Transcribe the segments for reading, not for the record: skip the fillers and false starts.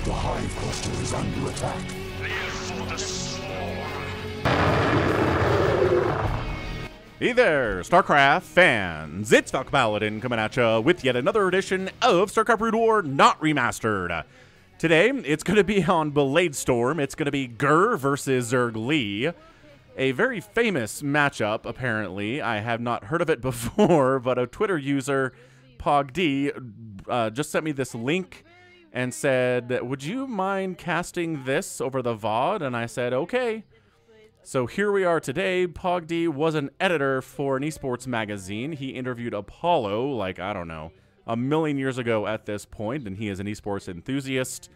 The hive cluster is under attack. Live for the swarm. Hey there, StarCraft fans! It's Falcon Paladin coming at you with yet another edition of StarCraft Brood War Not Remastered. Today, it's going to be on Bladestorm. It's going to be Grrrr versus Zerg. A very famous matchup, apparently. I have not heard of it before, but a Twitter user, PogD, just sent me this link and said, would you mind casting this over the VOD? And I said, okay. So here we are today. PogD was an editor for an esports magazine. He interviewed Apollo, like, I don't know, a million years ago at this point, and he is an esports enthusiast.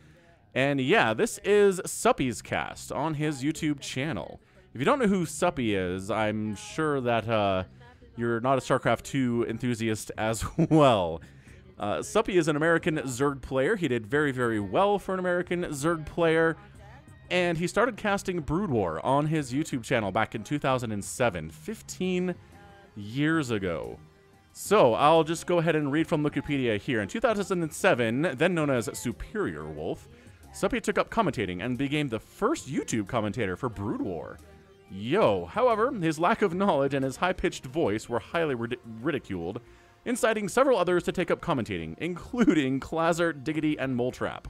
And yeah, this is Suppy's cast on his YouTube channel. If you don't know who Suppy is, I'm sure that you're not a StarCraft 2 enthusiast as well. Suppy is an American Zerg player. He did very, very well for an American Zerg player. And he started casting Brood War on his YouTube channel back in 2007, 15 years ago. So I'll just go ahead and read from Wikipedia here. In 2007, then known as Superior Wolf, Suppy took up commentating and became the first YouTube commentator for Brood War. Yo, however, his lack of knowledge and his high-pitched voice were highly ridiculed, inciting several others to take up commentating, including Clazzard, Diggity, and Moletrap.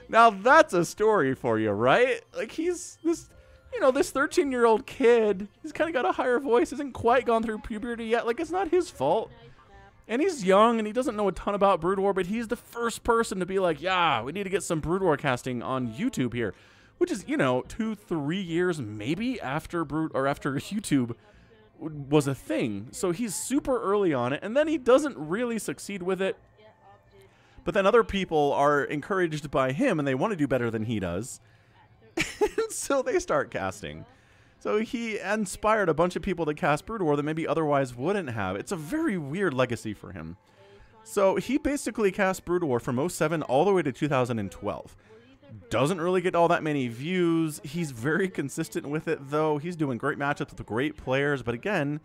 Now that's a story for you, right? Like, he's this, you know, this 13-year-old kid, he's kind of got a higher voice, hasn't quite gone through puberty yet. Like, it's not his fault. And he's young, and he doesn't know a ton about Brood War, but he's the first person to be like, yeah, we need to get some Brood War casting on YouTube here. Which is, you know, 2-3 years maybe after after YouTube was a thing. So he's super early on it, and then he doesn't really succeed with it. But then other people are encouraged by him, and they want to do better than he does. And so they start casting. So he inspired a bunch of people to cast Brood War that maybe otherwise wouldn't have. It's a very weird legacy for him. So he basically cast Brood War from 07 all the way to 2012. Doesn't really get all that many views. He's very consistent with it, though. He's doing great matchups with great players. But again,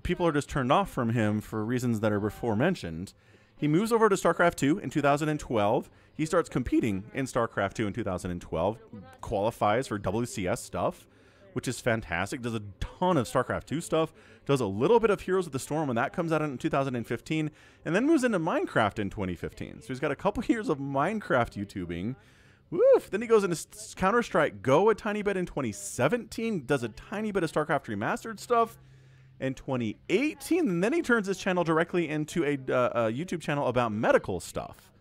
people are just turned off from him for reasons that are before mentioned. He moves over to StarCraft 2 in 2012. He starts competing in StarCraft 2 in 2012. Qualifies for WCS stuff, which is fantastic. Does a ton of StarCraft 2 stuff. Does a little bit of Heroes of the Storm when that comes out in 2015. And then moves into Minecraft in 2015. So he's got a couple years of Minecraft YouTubing. Woof. Then he goes into Counter-Strike Go a tiny bit in 2017. Does a tiny bit of StarCraft Remastered stuff in 2018. And then he turns his channel directly into a YouTube channel about medical stuff.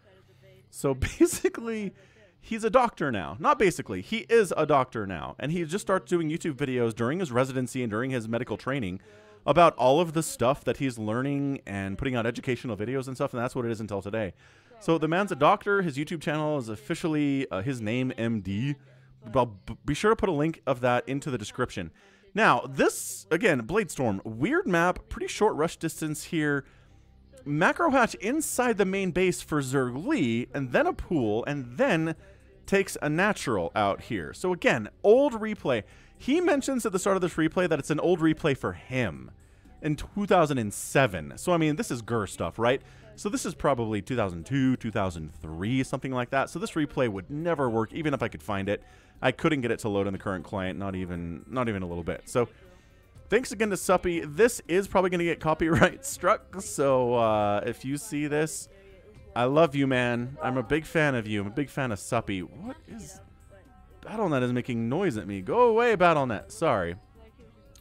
So basically, he's a doctor now. Not basically. He is a doctor now. And he just starts doing YouTube videos during his residency and during his medical training about all of the stuff that he's learning and putting out educational videos and stuff. And that's what it is until today. So the man's a doctor. His YouTube channel is officially his name, MD. I'll be sure to put a link of that into the description. Now, this, again, Bladestorm, weird map, pretty short rush distance here. Macro hatch inside the main base for Zerg, and then a pool, and then takes a natural out here. So again, old replay. He mentions at the start of this replay that it's an old replay for him in 2007. So, I mean, this is Grrrr stuff, right? So this is probably 2002, 2003, something like that. So this replay would never work, even if I could find it. I couldn't get it to load in the current client, not even a little bit. So thanks again to Suppy. This is probably going to get copyright struck. So if you see this, I love you, man. I'm a big fan of you. I'm a big fan of Suppy. What is... BattleNet is making noise at me. Go away, BattleNet. Sorry.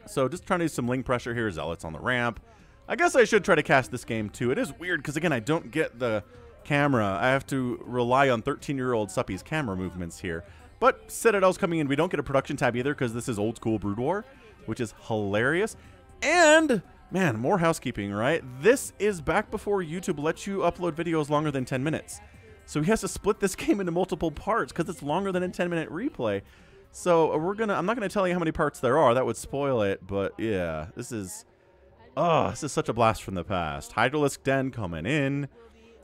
So just trying to use some link pressure here. Zealots on the ramp. I guess I should try to cast this game too. It is weird because, again, I don't get the camera. I have to rely on 13-year-old Suppy's camera movements here. But Citadel's coming in. We don't get a production tab either because this is old school Brood War, which is hilarious. And, man, more housekeeping, right? This is back before YouTube lets you upload videos longer than 10 minutes. So he has to split this game into multiple parts because it's longer than a 10-minute replay. So I'm not gonna tell you how many parts there are. That would spoil it. But yeah, this is such a blast from the past. Hydralisk Den coming in.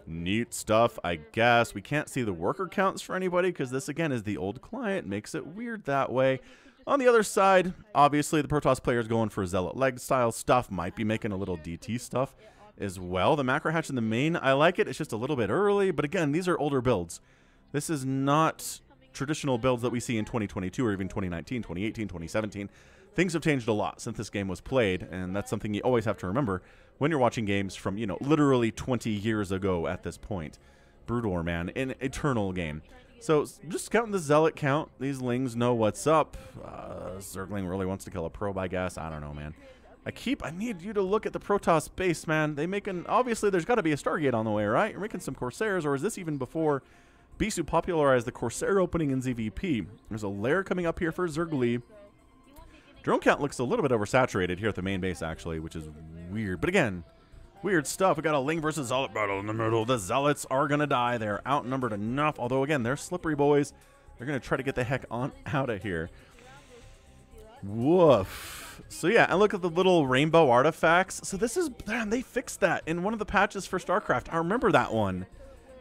Neat stuff, I guess. We can't see the worker counts for anybody because this, again, is the old client. Makes it weird that way. On the other side, obviously, the Protoss players going for Zealot leg style stuff. Might be making a little DT stuff as well. The macro hatch in the main, I like it. It's just a little bit early. But again, these are older builds. This is not traditional builds that we see in 2022 or even 2019, 2018, 2017. Things have changed a lot since this game was played, and that's something you always have to remember when you're watching games from, you know, literally 20 years ago at this point. Brood War, man, an eternal game. So just counting the Zealot count. These Lings know what's up. Zergling really wants to kill a probe, I guess. I don't know, man. I need you to look at the Protoss base, man. Obviously there's got to be a Stargate on the way, right? You're making some Corsairs, or is this even before Bisu popularized the Corsair opening in ZVP? There's a lair coming up here for Zergli. Drone count looks a little bit oversaturated here at the main base, actually, which is weird. But again, weird stuff. We got a Ling versus Zealot battle in the middle. The Zealots are going to die. They're outnumbered enough. Although, again, they're slippery boys. They're going to try to get the heck on out of here. Woof. So, yeah, and look at the little rainbow artifacts. So this is, damn, they fixed that in one of the patches for StarCraft. I remember that one.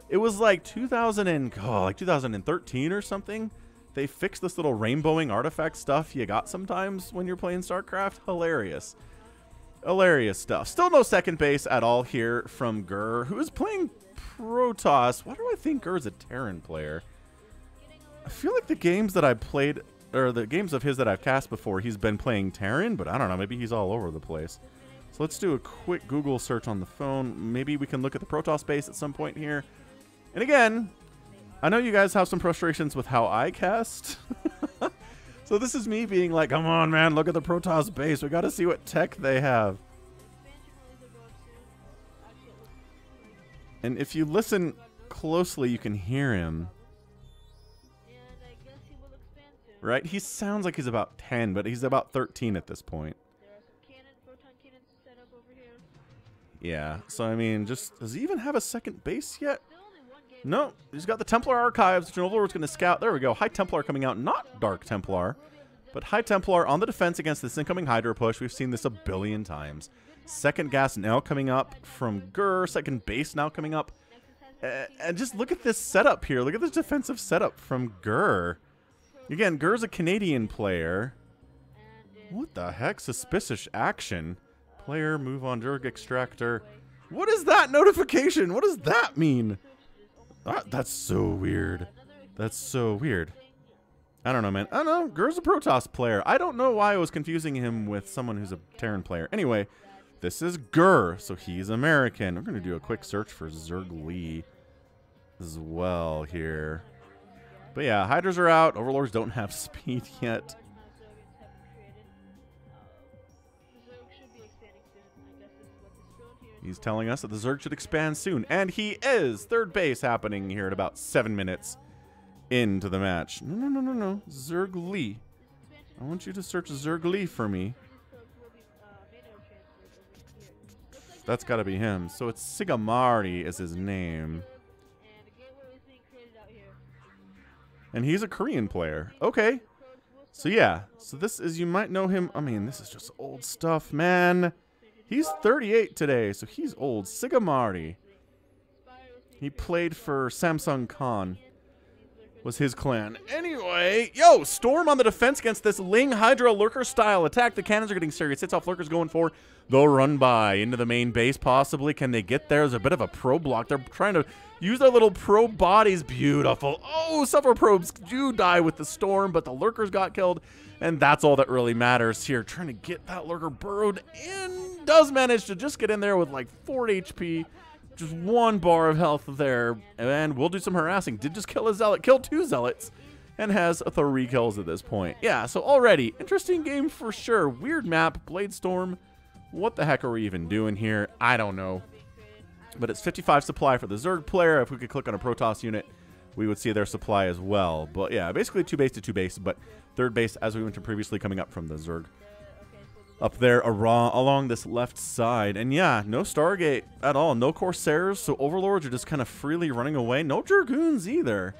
It was like 2013 or something. They fixed this little rainbowing artifact stuff you got sometimes when you're playing StarCraft. Hilarious. Hilarious stuff. Still no second base at all here from Grrrr, who is playing Protoss. Why do I think Grrr's a Terran player? I feel like the games that I played, or the games of his that I've cast before, he's been playing Terran, but I don't know. Maybe he's all over the place. So let's do a quick Google search on the phone. Maybe we can look at the Protoss base at some point here. And again, I know you guys have some frustrations with how I cast. So this is me being like, come on, man, look at the Protoss base. We got to see what tech they have. And if you listen closely, you can hear him. Right? He sounds like he's about 10, but he's about 13 at this point. Yeah, so I mean, does he even have a second base yet? No, he's got the Templar Archives, which Overlord's going to scout. There we go. High Templar coming out. Not Dark Templar, but High Templar on the defense against this incoming Hydra push. We've seen this a billion times. Second gas now coming up from Grrrr. Second base now coming up. And just look at this setup here. Look at this defensive setup from Grrrr. Again, Grrr's a Canadian player. What the heck? Suspicious action. Player, move on, Zerg Extractor. What is that notification? What does that mean? That's so weird. That's so weird. I don't know, man. I don't know. Grrr's a Protoss player. I don't know why I was confusing him with someone who's a Terran player. Anyway, this is Grrrr, so he's American. We're going to do a quick search for Zergli as well here. But yeah, Hydras are out. Overlords don't have speed yet. He's telling us that the Zerg should expand soon. And he is! Third base happening here at about 7 minutes into the match. No. Zergli. I want you to search Zergli for me. That's got to be him. So it's Sigamari is his name. And he's a Korean player. Okay. So yeah. So this is, you might know him. I mean, this is just old stuff, man. He's 38 today, so he's old. Sigamari. He played for Samsung Khan. Was his clan. Anyway, yo, Storm on the defense against this Ling Hydra Lurker style attack. The cannons are getting serious. Hits off Lurkers going for the run by into the main base, possibly. Can they get there? There's a bit of a probe block. They're trying to use their little probe bodies. Beautiful. Oh, several probes do die with the Storm, but the Lurkers got killed. And that's all that really matters here. Trying to get that Lurker burrowed in. Does manage to just get in there with like 4 HP. Just 1 bar of health there. And we'll do some harassing. Did just kill a Zealot. Killed 2 Zealots. And has 3 kills at this point. Yeah, so already, interesting game for sure. Weird map. Bladestorm. What the heck are we even doing here? I don't know. But it's 55 supply for the Zerg player. If we could click on a Protoss unit, we would see their supply as well. But yeah, basically 2 base to 2 base. But third base, as we mentioned previously, coming up from the Zerg. Up there along this left side. And yeah, no Stargate at all. No Corsairs, so Overlords are just kind of freely running away. No Dragoons either,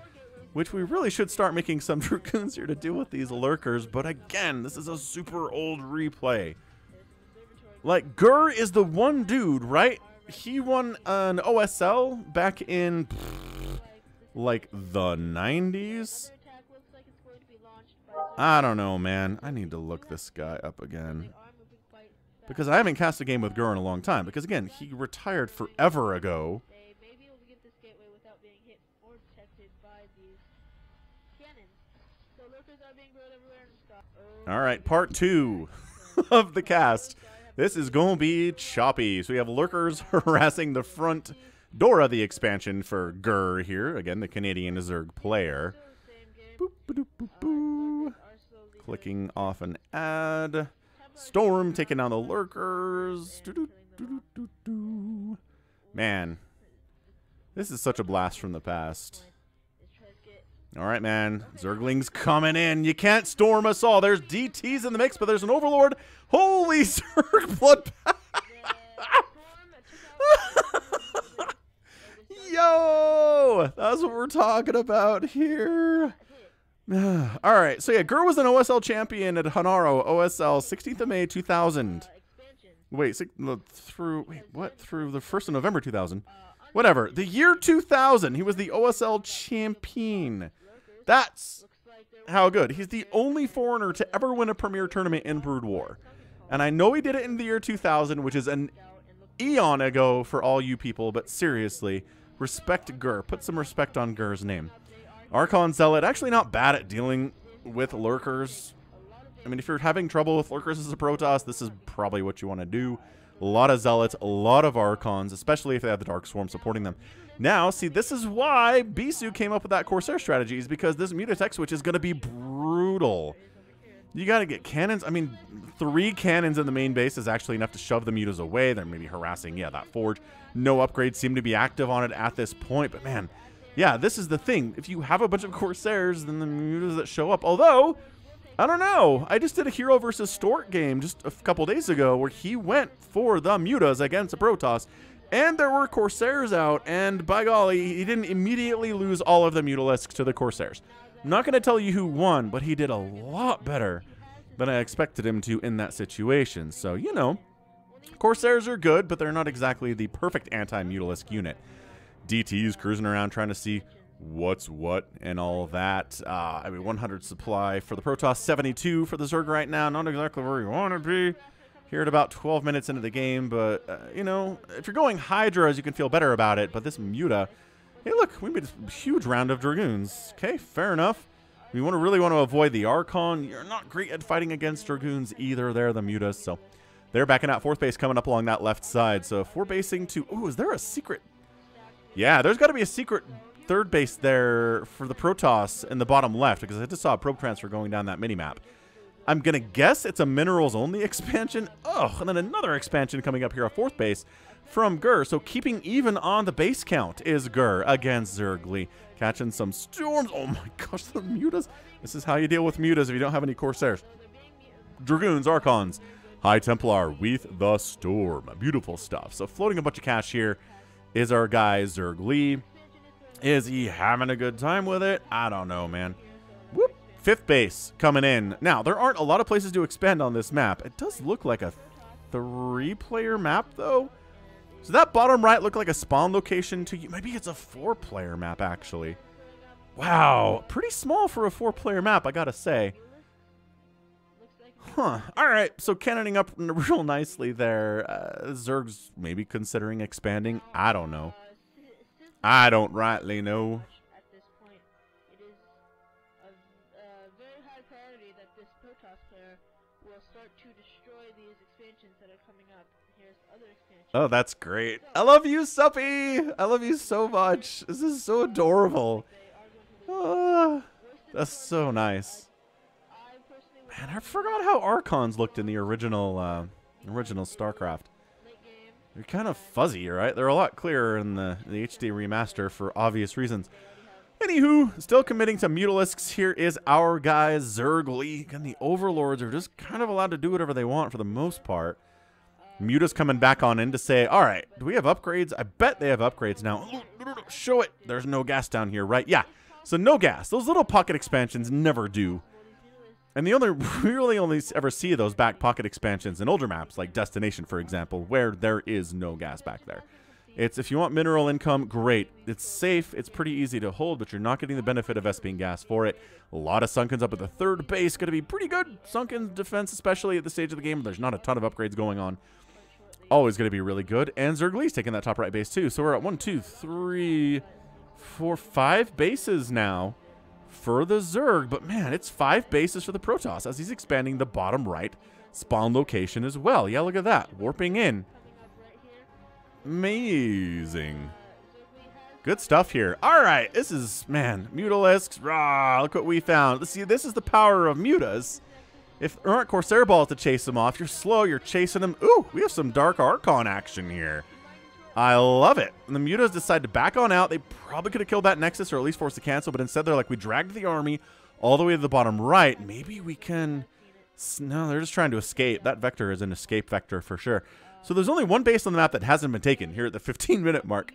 which we really should start making some Dragoons here to deal with these Lurkers. But again, this is a super old replay. Like, Grrrr is the one dude, right? He won an OSL back in, like, the 90s? I don't know, man. I need to look this guy up again. Because I haven't cast a game with Grrrr in a long time. Because, again, he retired forever ago. All right, part 2 of the cast. This is going to be choppy. So we have lurkers harassing the front door of the expansion for Grrrr here. Again, the Canadian Zerg player. Boop, ba-doop, boop, boo. Clicking off an ad. Storm taking down the lurkers. Doo-doo-doo-doo-doo-doo. Man, this is such a blast from the past. All right, man. Zerglings coming in. You can't storm us all. There's DTs in the mix, but there's an Overlord. Holy Zerg blood. Yo! That's what we're talking about here. All right. So, yeah, Grrrr was an OSL champion at Hanaro, OSL, 16th of May, 2000. Wait, through the 1st of November 2000? Whatever. The year 2000, he was the OSL champion. That's how good. He's the only foreigner to ever win a premier tournament in Brood War. And I know he did it in the year 2000, which is an eon ago for all you people, but seriously, respect Grrrr. Put some respect on Grrr's name. Archon Zealot, actually not bad at dealing with lurkers. I mean, if you're having trouble with lurkers as a Protoss, this is probably what you want to do. A lot of Zealots, a lot of Archons, especially if they have the Dark Swarm supporting them. Now, see, this is why Bisu came up with that Corsair strategy, is because this Mutatech switch is going to be brutal. You got to get cannons. I mean, 3 cannons in the main base is actually enough to shove the mutas away. They're maybe harassing, yeah, that forge. No upgrades seem to be active on it at this point. But, man, yeah, this is the thing. If you have a bunch of Corsairs, then the mutas that show up. Although, I don't know. I just did a Hero versus Stork game just a couple days ago where he went for the mutas against a Protoss. And there were Corsairs out, and by golly, he didn't immediately lose all of the Mutalisks to the Corsairs. I'm not going to tell you who won, but he did a lot better than I expected him to in that situation. So, you know, Corsairs are good, but they're not exactly the perfect anti-Mutalisk unit. DT's cruising around trying to see what's what and all of that. I mean, 100 supply for the Protoss, 72 for the Zerg right now. Not exactly where you want to be here at about 12 minutes into the game, but, you know, if you're going Hydras, you can feel better about it, but this Muta, hey, look, we made a huge round of Dragoons. Okay, fair enough. We really want to avoid the Archon. You're not great at fighting against Dragoons either. They're the Mutas, so they're backing out. 4th base coming up along that left side, so if we're basing to... Ooh, is there a secret... Yeah, there's got to be a secret 3rd base there for the Protoss in the bottom left, because I just saw a probe transfer going down that minimap. I'm going to guess it's a minerals-only expansion. Oh, and then another expansion coming up here, a 4th base from Grrrr. So keeping even on the base count is Grrrr against Zergly. Catching some storms. Oh my gosh, the mutas. This is how you deal with mutas if you don't have any Corsairs. Dragoons, Archons, High Templar with the Storm. Beautiful stuff. So floating a bunch of cash here is our guy Zergly. Is he having a good time with it? I don't know, man. Whoop. 5th base coming in. Now, there aren't a lot of places to expand on this map. It does look like a 3-player map, though. Does that bottom right look like a spawn location to you? Maybe it's a 4-player map, actually. Wow. Pretty small for a 4-player map, I gotta say. Huh. All right. So cannoning up real nicely there. Zerg's maybe considering expanding. I don't know. I don't rightly know. Oh, that's great. I love you, Suppy. I love you so much. This is so adorable. That's so nice. Man, I forgot how Archons looked in the original StarCraft. They're kind of fuzzy, right? They're a lot clearer in the HD remaster for obvious reasons. Anywho, still committing to Mutalisks. Here is our guy, Zergly. And the Overlords are just kind of allowed to do whatever they want for the most part. Muta's coming back on in to say, all right, do we have upgrades? I bet they have upgrades now. Show it. There's no gas down here, right? Yeah. So no gas. Those little pocket expansions never do. And the really only ever see those back pocket expansions in older maps, like Destination, for example, where there is no gas back there. It's if you want mineral income, great. It's safe. It's pretty easy to hold, but you're not getting the benefit of Esping gas for it. A lot of Sunkens up at the 3rd base. Going to be pretty good. Sunken defense, especially at this stage of the game. There's not a ton of upgrades going on. Always going to be really good. And Zergly's taking that top right base too. So we're at 1, 2, 3, for 5 bases now for the Zerg. But man, it's 5 bases for the Protoss as he's expanding the bottom right spawn location as well. Yeah, look at that. Warping in. Amazing. Good stuff here. All right, this is, man, Mutalisks. Rah, look what we found. Let's see, this is the power of Mutas. If there aren't Corsair balls to chase them off, you're slow, you're chasing them. Ooh, we have some Dark Archon action here. I love it. And the Mutas decide to back on out. They probably could have killed that Nexus or at least forced to cancel, but instead they're like, we dragged the army all the way to the bottom right. Maybe we can... No, they're just trying to escape. That vector is an escape vector for sure. So there's only one base on the map that hasn't been taken here at the 15-minute mark,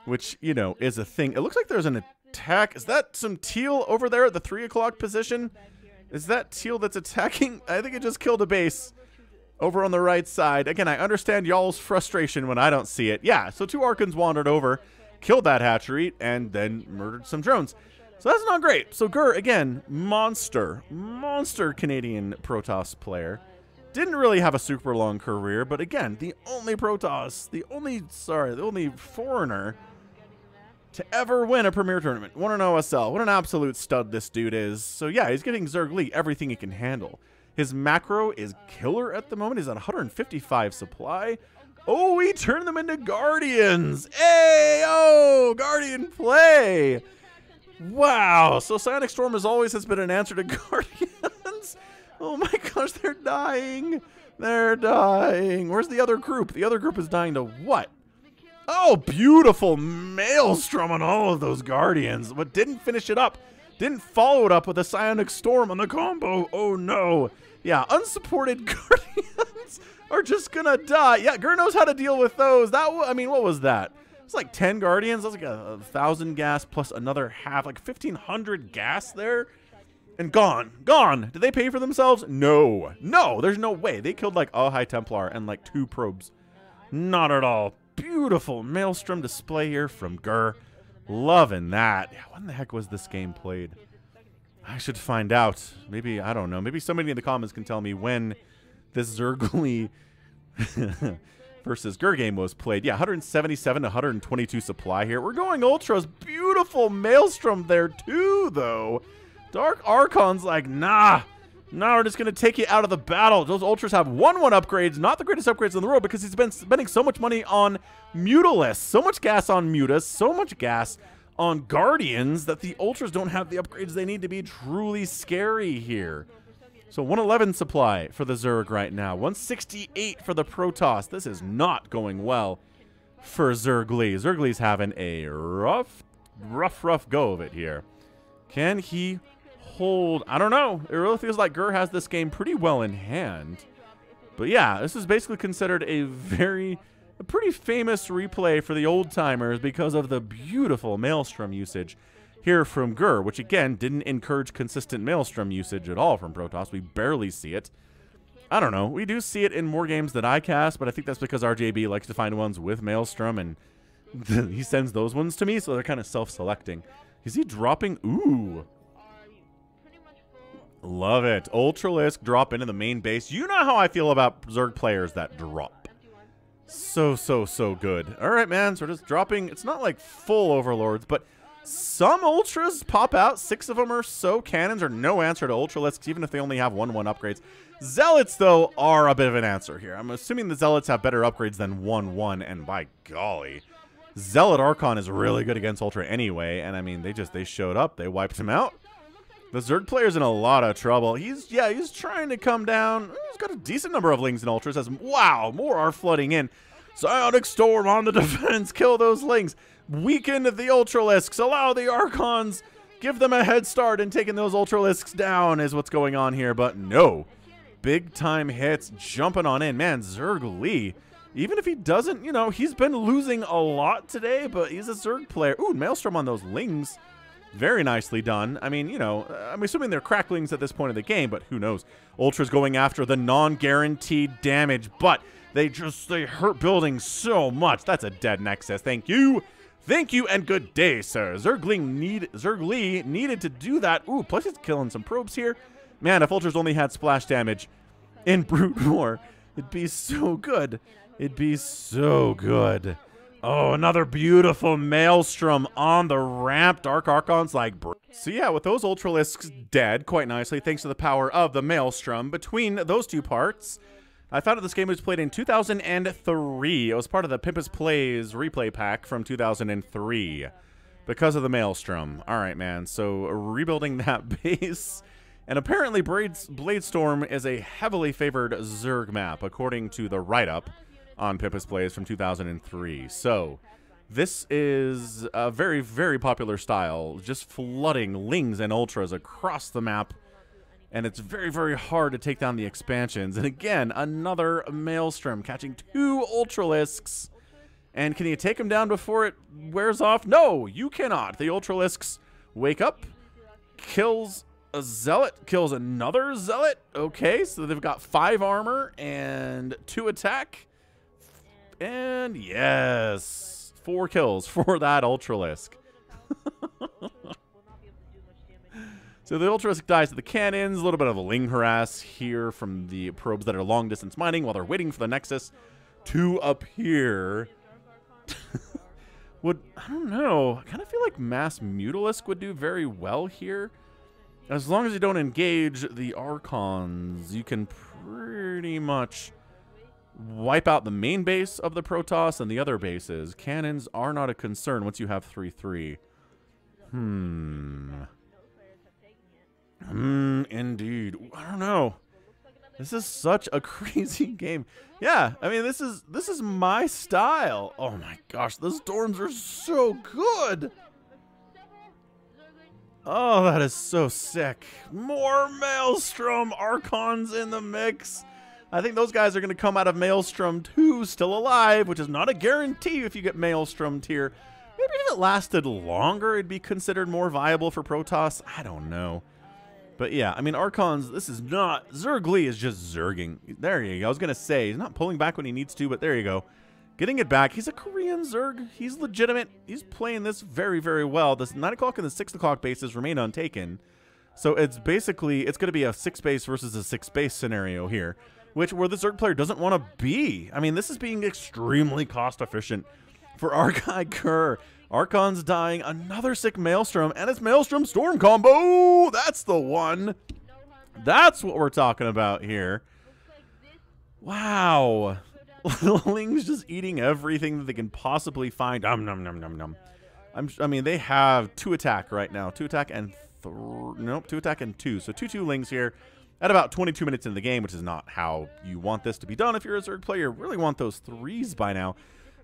which, you know, is a thing. It looks like there's an attack. Is that some teal over there at the 3 o'clock position? Is that teal that's attacking? I think it just killed a base over on the right side. Again, I understand y'all's frustration when I don't see it. Yeah, so 2 Archons wandered over, killed that hatchery, and then murdered some drones. So that's not great. So Grrrr, again, monster Canadian Protoss player. Didn't really have a super long career, but again, the only Protoss, the only foreigner to ever win a Premier Tournament. Won an OSL. What an absolute stud this dude is. So yeah, he's getting Zerg Lee everything he can handle. His macro is killer at the moment. He's at 155 supply. Oh, we turned them into Guardians. Hey, oh, Guardian play. Wow. So Psionic Storm has been an answer to Guardians. Oh my gosh, they're dying. They're dying. Where's the other group? The other group is dying to what? Oh, beautiful Maelstrom on all of those Guardians. But didn't finish it up. Didn't follow it up with a Psionic Storm on the combo. Oh no. Yeah, unsupported Guardians are just gonna die. Yeah, Grrrr knows how to deal with those. I mean, what was that? It's like 10 Guardians. That's like 1,000 gas plus another half, like 1,500 gas there. And gone. Gone. Did they pay for themselves? No. No, there's no way. They killed like a High Templar and like 2 probes. Not at all. Beautiful Maelstrom display here from Grrrr. Loving that. Yeah, when the heck was this game played? I should find out. Maybe, I don't know. Maybe somebody in the comments can tell me when this Zerg Lee versus Grrrr game was played. Yeah, 177 to 122 supply here. We're going Ultras. Beautiful Maelstrom there too, though. Dark Archon's like, nah, we're just going to take you out of the battle. Those Ultras have 1-1 upgrades, not the greatest upgrades in the world because he's been spending so much money on Mutalisks, so much gas on Mutas, so much gas on Guardians that the Ultras don't have the upgrades they need to be truly scary here. So 111 supply for the Zerg right now, 168 for the Protoss. This is not going well for Zerg Lee. Zerg Lee's having a rough go of it here. Can he hold? I don't know. It really feels like Grrrr has this game pretty well in hand. But yeah, this is basically considered a pretty famous replay for the old timers because of the beautiful Maelstrom usage here from Grrrr, which again didn't encourage consistent Maelstrom usage at all from Protoss. We barely see it. I don't know. We do see it in more games that I cast, but I think that's because RJB likes to find ones with Maelstrom and he sends those ones to me, so they're kind of self-selecting. Is he dropping? Ooh. Love it. Ultralisk drop into the main base. You know how I feel about Zerg players that drop. So good. All right, man. So we're just dropping. It's not like full overlords, but some Ultras pop out. 6 of them or so. Cannons are no answer to Ultralisks, even if they only have 1-1 upgrades. Zealots, though, are a bit of an answer here. I'm assuming the Zealots have better upgrades than 1-1, and by golly, Zealot Archon is really good against Ultra anyway, and I mean, they showed up. They wiped him out. The Zerg player's in a lot of trouble. He's trying to come down. He's got a decent number of Lings and Ultras. Wow, more are flooding in. Psionic Storm on the defense. Kill those Lings. Weaken the Ultralisks. Allow the Archons. Give them a head start in taking those Ultralisks down is what's going on here. But no. Big time hits. Jumping on in. Man, Zerg Lee, even if he doesn't, you know, he's been losing a lot today, but he's a Zerg player. Ooh, Maelstrom on those Lings. Very nicely done. I mean, you know, I'm assuming they're cracklings at this point of the game, but who knows? Ultra's going after the non-guaranteed damage, but they hurt buildings so much. That's a dead Nexus. Thank you. Thank you, and good day, sir. Zerg Lee needed to do that. Ooh, plus he's killing some probes here. Man, if Ultras only had splash damage in Brood War, it'd be so good. It'd be so good. Oh, another beautiful Maelstrom on the ramp. Dark Archon's like... So yeah, with those Ultralisks dead quite nicely, thanks to the power of the Maelstrom, between those two parts, I found that this game was played in 2003. It was part of the Pimpus Plays replay pack from 2003 because of the Maelstrom. All right, man. So rebuilding that base... And apparently Bladestorm is a heavily favored Zerg map, according to the write-up on Pimpus Plays from 2003. So, this is a very, very popular style, just flooding Lings and Ultras across the map. And it's very, very hard to take down the expansions. And again, another Maelstrom catching 2 Ultralisks. And can you take them down before it wears off? No, you cannot. The Ultralisks wake up, kills... a Zealot, kills another Zealot. Okay, so they've got 5 armor and 2 attack. And yes, 4 kills for that Ultralisk. So the Ultralisk dies to the cannons. A little bit of a Ling harass here from the probes that are long distance mining while they're waiting for the Nexus to appear. I don't know. I kind of feel like Mass Mutalisk would do very well here. As long as you don't engage the Archons, you can pretty much wipe out the main base of the Protoss and the other bases. Cannons are not a concern once you have 3-3. Indeed. I don't know. This is such a crazy game. Yeah, I mean, this is my style. Oh my gosh, the storms are so good. Oh, that is so sick. More Maelstrom Archons in the mix. I think those guys are going to come out of Maelstrom 2 still alive, which is not a guarantee if you get Maelstrom tier. Maybe if it lasted longer, it'd be considered more viable for Protoss. I don't know. But yeah, I mean, Archons, this is not... Zergli is just zerging. There you go. I was going to say, he's not pulling back when he needs to, but there you go. Getting it back. He's a Korean Zerg. He's legitimate. He's playing this very, very well. This 9 o'clock and the 6 o'clock bases remain untaken. So it's basically, it's going to be a 6 base versus a 6 base scenario here, where the Zerg player doesn't want to be. I mean, this is being extremely cost efficient for our guy Grrrr. Archon's dying. Another sick Maelstrom, and it's Maelstrom Storm combo. That's the one. That's what we're talking about here. Wow. Ling's just eating everything that they can possibly find. Nom nom nom nom nom. I mean, they have 2 attack right now. 2 attack and 2 attack and 2. So 2/2 Lings here at about 22 minutes in the game, which is not how you want this to be done. If you're a Zerg player, you really want those 3s by now,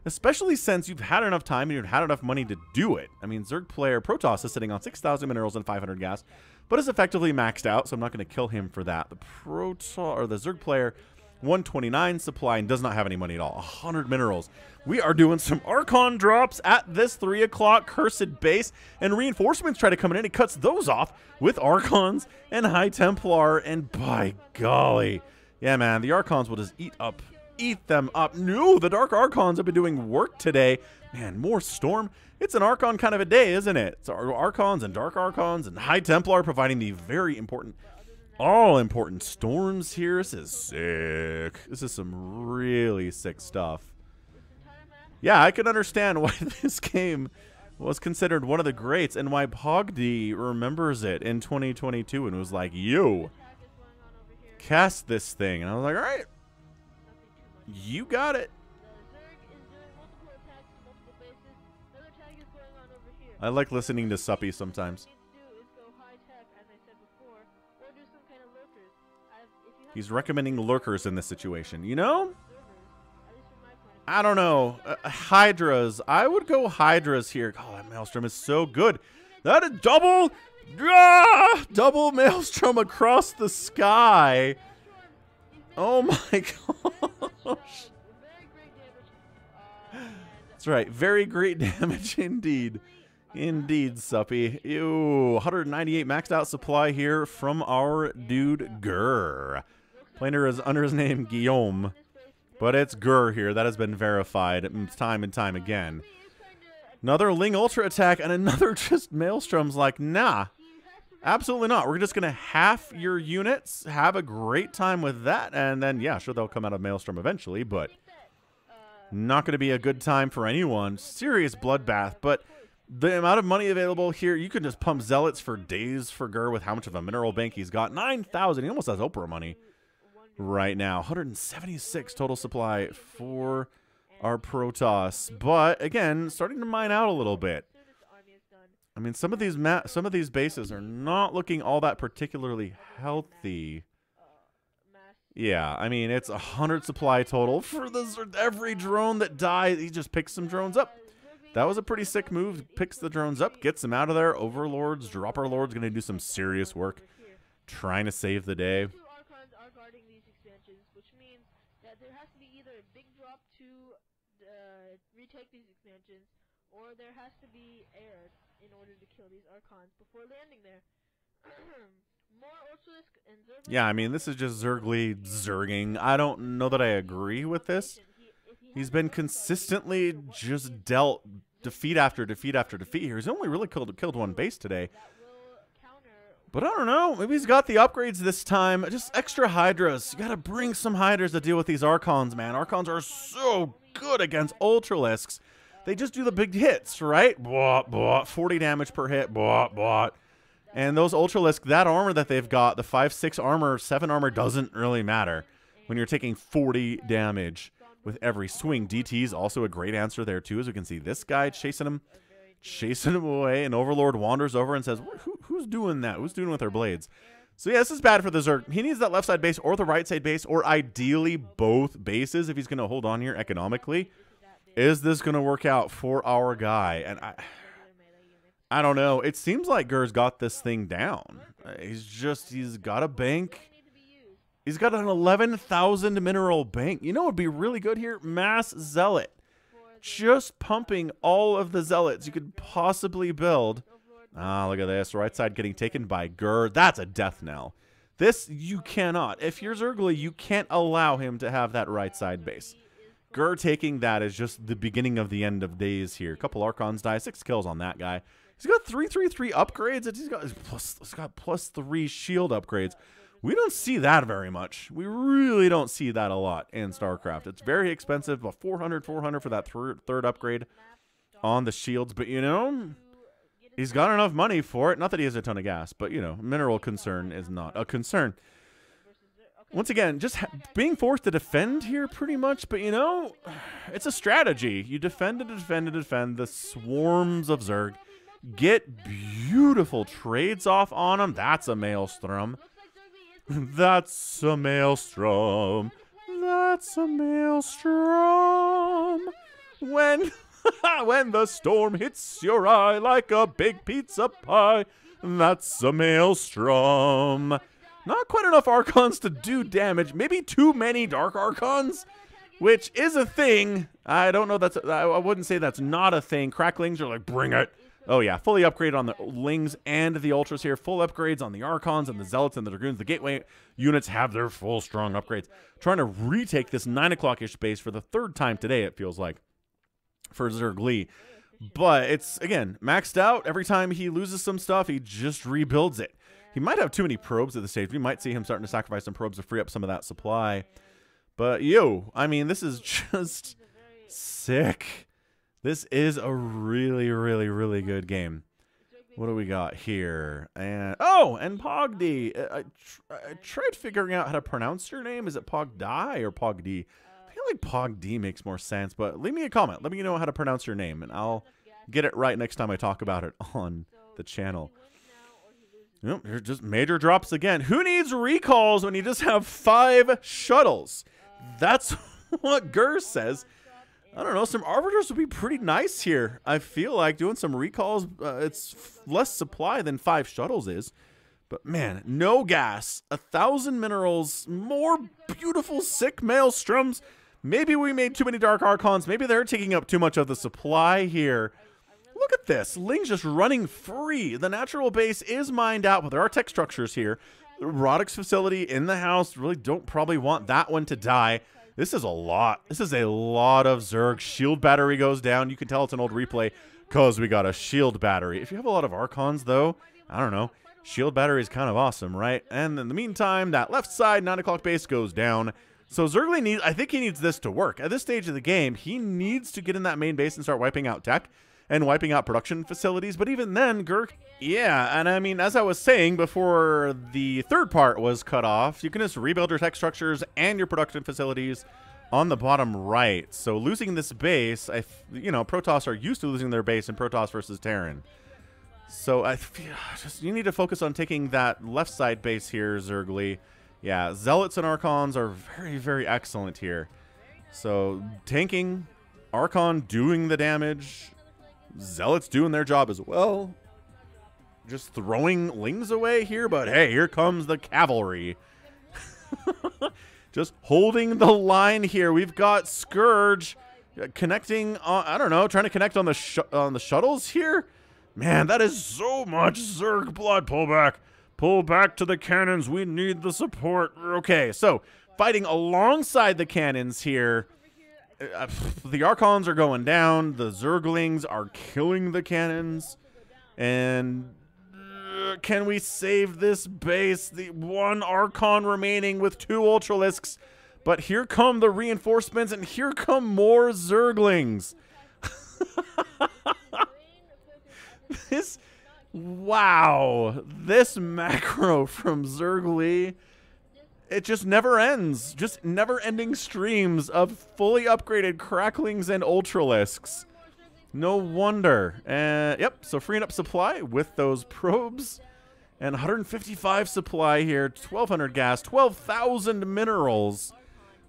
especially since you've had enough time and you've had enough money to do it. I mean, Zerg player Protoss is sitting on 6,000 minerals and 500 gas, but is effectively maxed out, so I'm not going to kill him for that. The Zerg player 129 supply and does not have any money at all. 100 minerals. We are doing some Archon drops at this 3 o'clock cursed base, and reinforcements try to come in. It cuts those off with Archons and High Templar, and by golly. Yeah, man, the Archons will just eat them up. No, the Dark Archons have been doing work today. Man, more Storm. It's an Archon kind of a day, isn't it? It's Archons and Dark Archons and High Templar providing the very important... all important storms here. This is sick. This is some really sick stuff. Yeah, I can understand why this game was considered one of the greats and why Pogdi remembers it in 2022 and was like, yo, cast this thing. And I was like, all right, you got it. I like listening to Suppy sometimes. He's recommending lurkers in this situation. You know? I don't know. Hydras. I would go Hydras here. Oh, that Maelstrom is so good. That is double. Double Maelstrom across the sky. Oh my gosh. That's right. Very great damage indeed. Indeed, Suppy. Ew. 198 maxed out supply here from our dude Grrrr. Planer is under his name Guillaume, but it's Grrrr here. That has been verified time and time again. Another Ling Ultra attack and another just Maelstrom's like, nah, absolutely not. We're just going to half your units, have a great time with that, and then, yeah, sure, they'll come out of Maelstrom eventually, but Not going to be a good time for anyone. Serious bloodbath, but the amount of money available here, you can just pump Zealots for days for Grrrr with how much of a mineral bank he's got. 9,000. He almost has Oprah money right now. 176 total supply for our Protoss. But, again, starting to mine out a little bit. I mean, some of these bases are not looking all that particularly healthy. Yeah, I mean, it's 100 supply total for every drone that dies. He just picks some drones up. That was a pretty sick move. Picks the drones up, gets them out of there. Overlords, Dropper Lord's going to do some serious work trying to save the day. Two Archons are guarding these expansions, which means that there has to be either a big drop to retake these expansions, or there has to be air in order to kill these Archons before landing there. Yeah, I mean, this is just Zergly zerging. I don't know that I agree with this. He's been consistently just dealt defeat after defeat after defeat here. He's only really killed one base today. But I don't know. Maybe he's got the upgrades this time. Just extra Hydras. You got to bring some Hydras to deal with these Archons, man. Archons are so good against Ultralisks. They just do the big hits, right? Blah, blah, 40 damage per hit. Blah, blah. And those Ultralisk, that armor that they've got, the 5-6 armor, 7 armor, doesn't really matter when you're taking 40 damage with every swing. DT is also a great answer there, too. As we can see, this guy chasing him away. And Overlord wanders over and says, who's doing that? Who's doing with their blades? So, yeah, this is bad for the Zerg. He needs that left side base or the right side base, or ideally both bases if he's going to hold on here economically. Is this going to work out for our guy? And I don't know. It seems like Grrr's got this thing down. He's got a bank. He's got an 11,000 mineral bank. You know what would be really good here? Mass Zealot. Just pumping all of the Zealots you could possibly build. Ah, look at this. Right side getting taken by Grrrr. That's a death knell. This, you cannot. If you're Zergly, you can't allow him to have that right side base. Grrrr taking that is just the beginning of the end of days here. A couple Archons die. 6 kills on that guy. He's got 3/3/3 upgrades. He's got +3 shield upgrades. We don't see that very much. We really don't see that a lot in StarCraft. It's very expensive, about 400 for that third upgrade on the shields. But, you know, he's got enough money for it. Not that he has a ton of gas, but, you know, mineral concern is not a concern. Once again, just being forced to defend here pretty much. But, you know, it's a strategy. You defend and defend and defend the swarms of Zerg. Get beautiful trades off on them. That's a maelstrom. That's a maelstrom. That's a maelstrom. When the storm hits your eye like a big pizza pie, that's a maelstrom. Not quite enough Archons to do damage. Maybe too many Dark Archons, which is a thing. I don't know. I wouldn't say that's not a thing. Cracklings are like, bring it. Oh, yeah. Fully upgraded on the Lings and the Ultras here. Full upgrades on the Archons and the Zealots and the Dragoons. The Gateway units have their full strong upgrades. Trying to retake this 9 o'clock-ish base for the third time today, it feels like, for Zergly. But it's, again, maxed out. Every time he loses some stuff, he just rebuilds it. He might have too many probes at the stage. We might see him starting to sacrifice some probes to free up some of that supply. But, I mean, this is just sick. This is a really, really, really good game. What do we got here? And Pogdi. I tried figuring out how to pronounce your name. Is it Pogdi or Pogdi? I feel like Pogdi makes more sense, but leave me a comment. Let me know how to pronounce your name, and I'll get it right next time I talk about it on the channel. Nope, there's just major drops again. Who needs recalls when you just have 5 shuttles? That's what Grrrr says. I don't know. Some arbiters would be pretty nice here. I feel like doing some recalls, it's less supply than 5 shuttles is. But, man, no gas. 1,000 minerals. More beautiful, sick maelstroms. Maybe we made too many Dark Archons. Maybe they're taking up too much of the supply here. Look at this. Ling's just running free. The natural base is mined out, but there are tech structures here. The robotics facility in the house. Really don't probably want that one to die. This is a lot. This is a lot of Zerg. Shield battery goes down. You can tell it's an old replay because we got a shield battery. If you have a lot of Archons, though, I don't know. Shield battery is kind of awesome, right? And in the meantime, that left side 9 o'clock base goes down. So Zergly needs, I think he needs this to work. At this stage of the game, he needs to get in that main base and start wiping out tech and wiping out production facilities. But even then, Grrrr, yeah, and I mean, as I was saying before the third part was cut off, you can just rebuild your tech structures and your production facilities on the bottom right. So losing this base, you know, Protoss are used to losing their base in Protoss versus Terran. So I feel just you need to focus on taking that left side base here, Zergly. Yeah, Zealots and Archons are very, very excellent here. So tanking, Archon doing the damage, Zealots doing their job as well. Just throwing Lings away here, but hey, here comes the cavalry. Just holding the line here. We've got Scourge connecting on, I don't know, trying to connect on the shuttles here. Man, that is so much Zerg blood. Pull back. Pull back to the cannons. We need the support. Okay, so fighting alongside the cannons here. The Archons are going down. The Zerglings are killing the cannons. And can we save this base? The one Archon remaining with 2 Ultralisks. But here come the reinforcements, and here come more Zerglings. Wow, this macro from Zergly, it just never ends. Just never-ending streams of fully upgraded Cracklings and Ultralisks. No wonder. Yep, so freeing up supply with those probes. And 155 supply here, 1,200 gas, 12,000 minerals.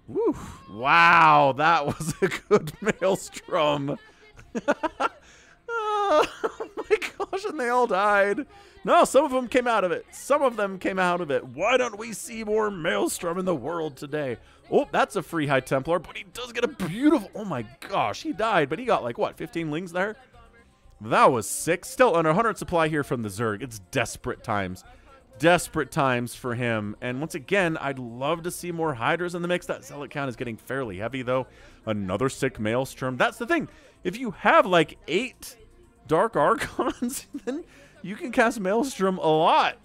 Woo. Wow, that was a good maelstrom. Oh my gosh, and they all died. No, some of them came out of it. Some of them came out of it. Why don't we see more Maelstrom in the world today? Oh, that's a free High Templar, but he does get a beautiful... Oh my gosh, he died, but he got like, what, 15 Lings there? That was sick. Still under 100 supply here from the Zerg. It's desperate times. Desperate times for him. And once again, I'd love to see more Hydras in the mix. That Zealot count is getting fairly heavy, though. Another sick Maelstrom. That's the thing. If you have like 8... Dark Archons, then you can cast Maelstrom a lot.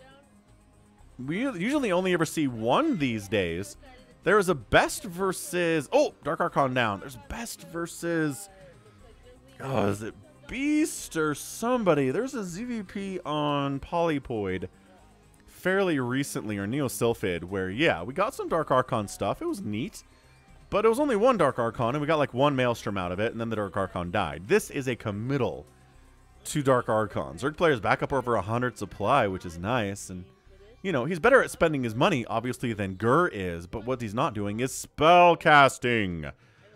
We usually only ever see 1 these days. There is a best versus... Oh, Dark Archon down. There's best versus... Oh, is it Beast or somebody? There's a ZVP on Polypoid fairly recently, or Neosylphid, where, yeah, we got some Dark Archon stuff. It was neat. But it was only 1 Dark Archon, and we got like 1 Maelstrom out of it, and then the Dark Archon died. This is a committal to Dark Archon. Zerg players back up over 100 supply, which is nice. And, you know, he's better at spending his money, obviously, than Grrrr is. But what he's not doing is spell casting.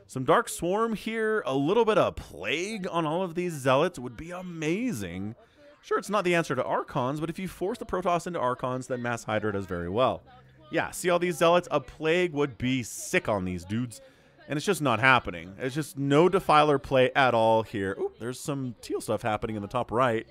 Some Dark Swarm here. A little bit of Plague on all of these Zealots would be amazing. Sure, it's not the answer to Archons, but if you force the Protoss into Archons, then Mass Hydra does very well. Yeah, see all these Zealots? A Plague would be sick on these dudes. And it's just not happening. It's just no Defiler play at all here. Oop, there's some teal stuff happening in the top right.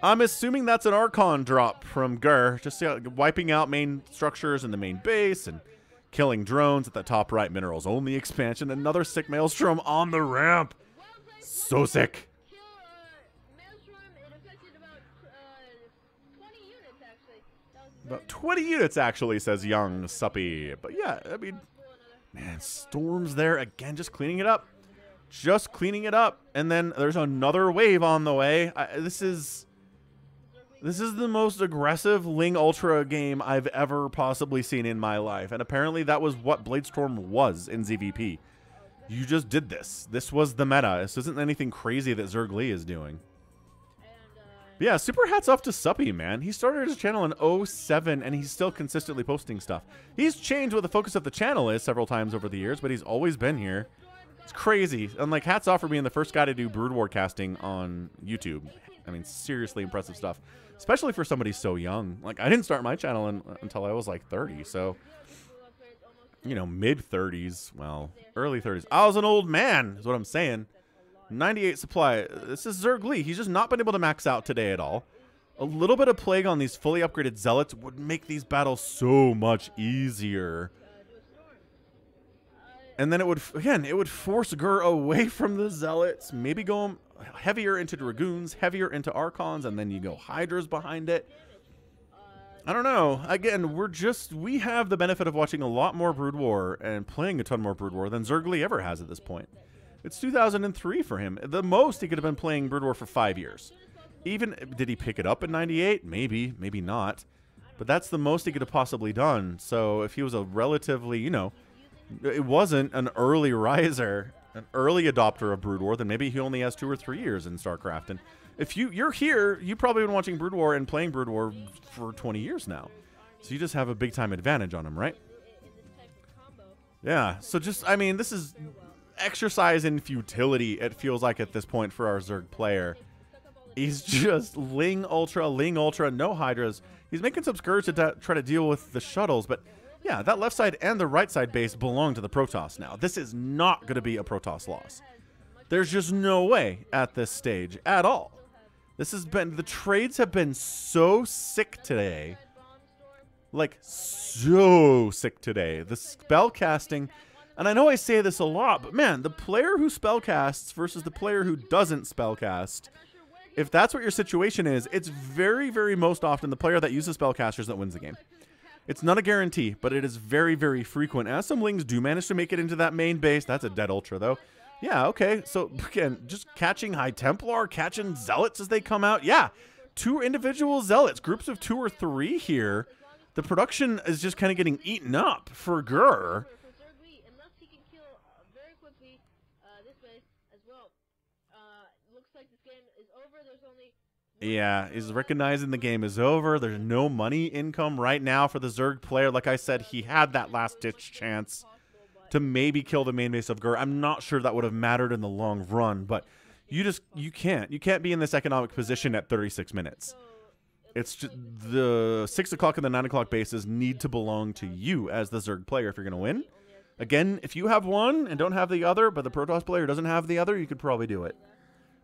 I'm assuming that's an Archon drop from Grrrr. Just wiping out main structures in the main base and killing drones at the top right. Minerals only expansion. Another sick Maelstrom on the ramp. So sick. About 20 units, actually, says young Suppy. But yeah, I mean... Man, Storm's there again, just cleaning it up. Just cleaning it up. And then there's another wave on the way. This is the most aggressive Ling Ultra game I've ever possibly seen in my life. And apparently that was what Bladestorm was in ZVP. You just did this. This was the meta. This isn't anything crazy that Zergly is doing. But yeah, super hats off to Suppy, man. He started his channel in 07, and he's still consistently posting stuff. He's changed what the focus of the channel is several times over the years, but he's always been here. It's crazy. And, like, hats off for being the first guy to do Brood War casting on YouTube. I mean, seriously impressive stuff. Especially for somebody so young. Like, I didn't start my channel until I was, like, 30, so... You know, mid-30s. Well, early 30s. I was an old man, is what I'm saying. 98 supply. This is Zergly. He's just not been able to max out today at all. A little bit of Plague on these fully upgraded Zealots would make these battles so much easier. And then it would, again, it would force Grrrr away from the Zealots. Maybe go heavier into Dragoons, heavier into Archons, and then you go Hydras behind it. I don't know. Again, we have the benefit of watching a lot more Brood War and playing a ton more Brood War than Zergli ever has at this point. It's 2003 for him. The most he could have been playing Brood War for 5 years. Even, did he pick it up in 98? Maybe, maybe not. But that's the most he could have possibly done. So if he was a relatively, you know, it wasn't an early riser, an early adopter of Brood War, then maybe he only has 2 or 3 years in StarCraft. And if you're here, you've probably been watching Brood War and playing Brood War for 20 years now. So you just have a big time advantage on him, right? Yeah, so just, I mean, this is exercise in futility, it feels like at this point for our Zerg player. He's just Ling Ultra, no Hydras. He's making some Scourge to try to deal with the shuttles, but yeah, that left side and the right side base belong to the Protoss now. This is not going to be a Protoss loss. There's just no way at this stage at all. This has been, the trades have been so sick today. Like, so sick today. The spell casting, and I know I say this a lot, but man, the player who spellcasts versus the player who doesn't spellcast, if that's what your situation is, it's very, very most often the player that uses spellcasters that wins the game. It's not a guarantee, but it is very, very frequent. As some Lings do manage to make it into that main base, that's a dead Ultra though. Yeah, okay, so again, just catching High Templar, catching Zealots as they come out. Yeah, 2 individual Zealots, groups of 2 or 3 here. The production is just kind of getting eaten up for Grrrr. Yeah, he's recognizing the game is over. There's no money income right now for the Zerg player. Like I said, he had that last-ditch chance to maybe kill the main base of Grrrr. I'm not sure that would have mattered in the long run, but you can't be in this economic position at 36 minutes. It's just the 6 o'clock and the 9 o'clock bases need to belong to you as the Zerg player if you're going to win. Again, if you have one and don't have the other, but the Protoss player doesn't have the other, you could probably do it.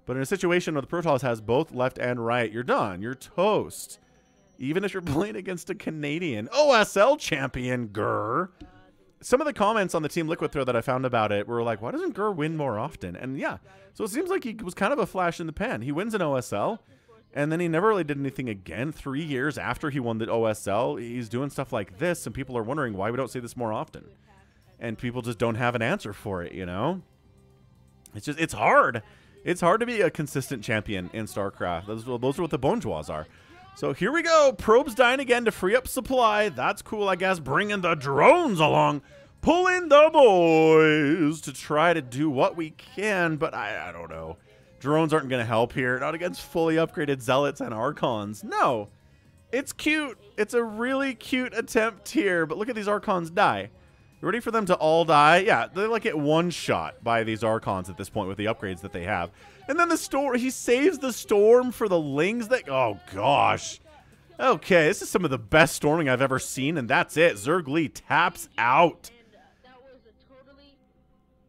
But in a situation where the Protoss has both left and right, you're done. You're toast. Even if you're playing against a Canadian OSL champion, Grrrr. Some of the comments on the Team Liquid thread that I found about it were like, why doesn't Grrrr win more often? And yeah, so it seems like he was kind of a flash in the pan. He wins an OSL, and then he never really did anything again. 3 years after he won the OSL, he's doing stuff like this, and people are wondering why we don't see this more often. And people just don't have an answer for it, you know? It's hard. It's hard to be a consistent champion in StarCraft. Those are what the Bonjois are. So here we go. Probes dying again to free up supply. That's cool, I guess. Bringing the drones along. Pulling the boys to try to do what we can. But I don't know. Drones aren't going to help here. Not against fully upgraded Zealots and Archons. No. It's cute. It's a really cute attempt here. But look at these Archons die. You ready for them to all die? Yeah, they like get one shot by these Archons at this point with the upgrades that they have. And then the storm, he saves the storm for the Lings that, oh gosh. Okay, this is some of the best storming I've ever seen, and that's it. Zergli taps out. And that was a totally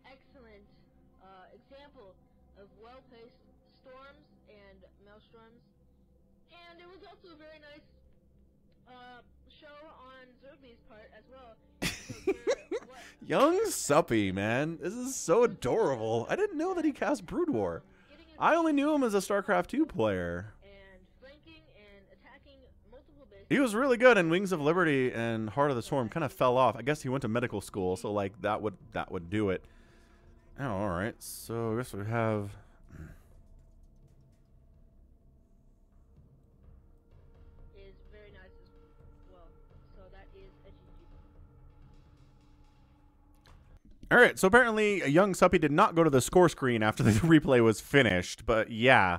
excellent example of well-paced storms and maelstroms. And it was also a very nice show on Zergli's part as well. Young Suppy, man. This is so adorable. I didn't know that he cast Brood War. I only knew him as a StarCraft 2 player. He was really good in Wings of Liberty and Heart of the Storm. Kind of fell off. I guess he went to medical school, so like that would do it. Oh, all right. So I guess we have. Is very nice as well. So that is a GG. All right. So apparently, a young Suppy did not go to the score screen after the replay was finished. But yeah.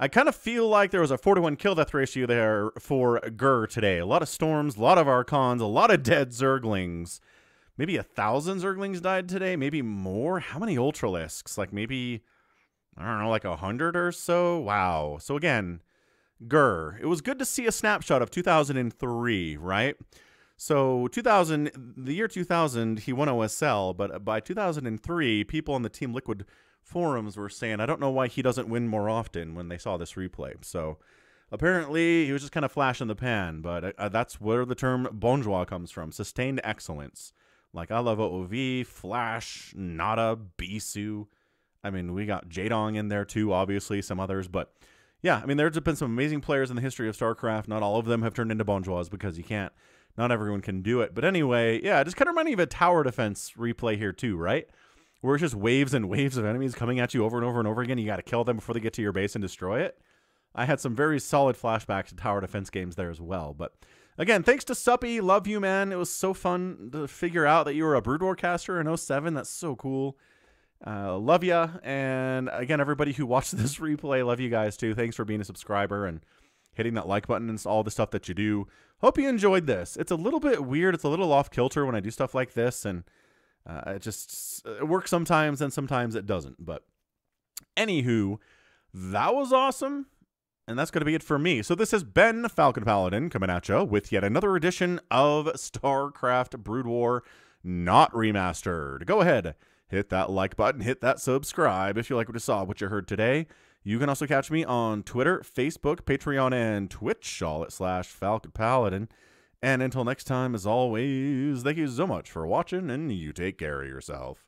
I kind of feel like there was a 4-to-1 kill death ratio there for Grrrr today. A lot of storms, a lot of Archons, a lot of dead Zerglings. Maybe 1,000 Zerglings died today, maybe more. How many Ultralisks? Like maybe, I don't know, like 100 or so? Wow. So again, Grrrr. It was good to see a snapshot of 2003, right? So the year 2000, he won OSL, but by 2003, people on the Team Liquid forums were saying, I don't know why he doesn't win more often when they saw this replay. So apparently he was just kind of flash in the pan, but that's where the term Bonjois comes from. Sustained excellence. Like I love OOV, Flash, Nada, Bisu. I mean, we got Jadong in there too, obviously, some others, but yeah, I mean, there's been some amazing players in the history of StarCraft. Not all of them have turned into bonjours because you can't. Not everyone can do it. But anyway, yeah, just kind of reminding me of a tower defense replay here too, right? Where it's just waves and waves of enemies coming at you over and over and over again. You got to kill them before they get to your base and destroy it. I had some very solid flashbacks to tower defense games there as well. But again, thanks to Suppy. Love you, man. It was so fun to figure out that you were a Brood War caster in 07. That's so cool. Love ya. And again, everybody who watched this replay, love you guys too. Thanks for being a subscriber and hitting that like button and all the stuff that you do. Hope you enjoyed this. It's a little bit weird. It's a little off kilter when I do stuff like this, and it works sometimes and sometimes it doesn't. But anywho, that was awesome. And that's going to be it for me. So this has been Falcon Paladin coming at you with yet another edition of StarCraft Brood War Not Remastered. Go ahead, hit that like button, hit that subscribe if you like what you saw, what you heard today. You can also catch me on Twitter, Facebook, Patreon, and Twitch, all at /Falcon Paladin. And until next time, as always, thank you so much for watching, and you take care of yourself.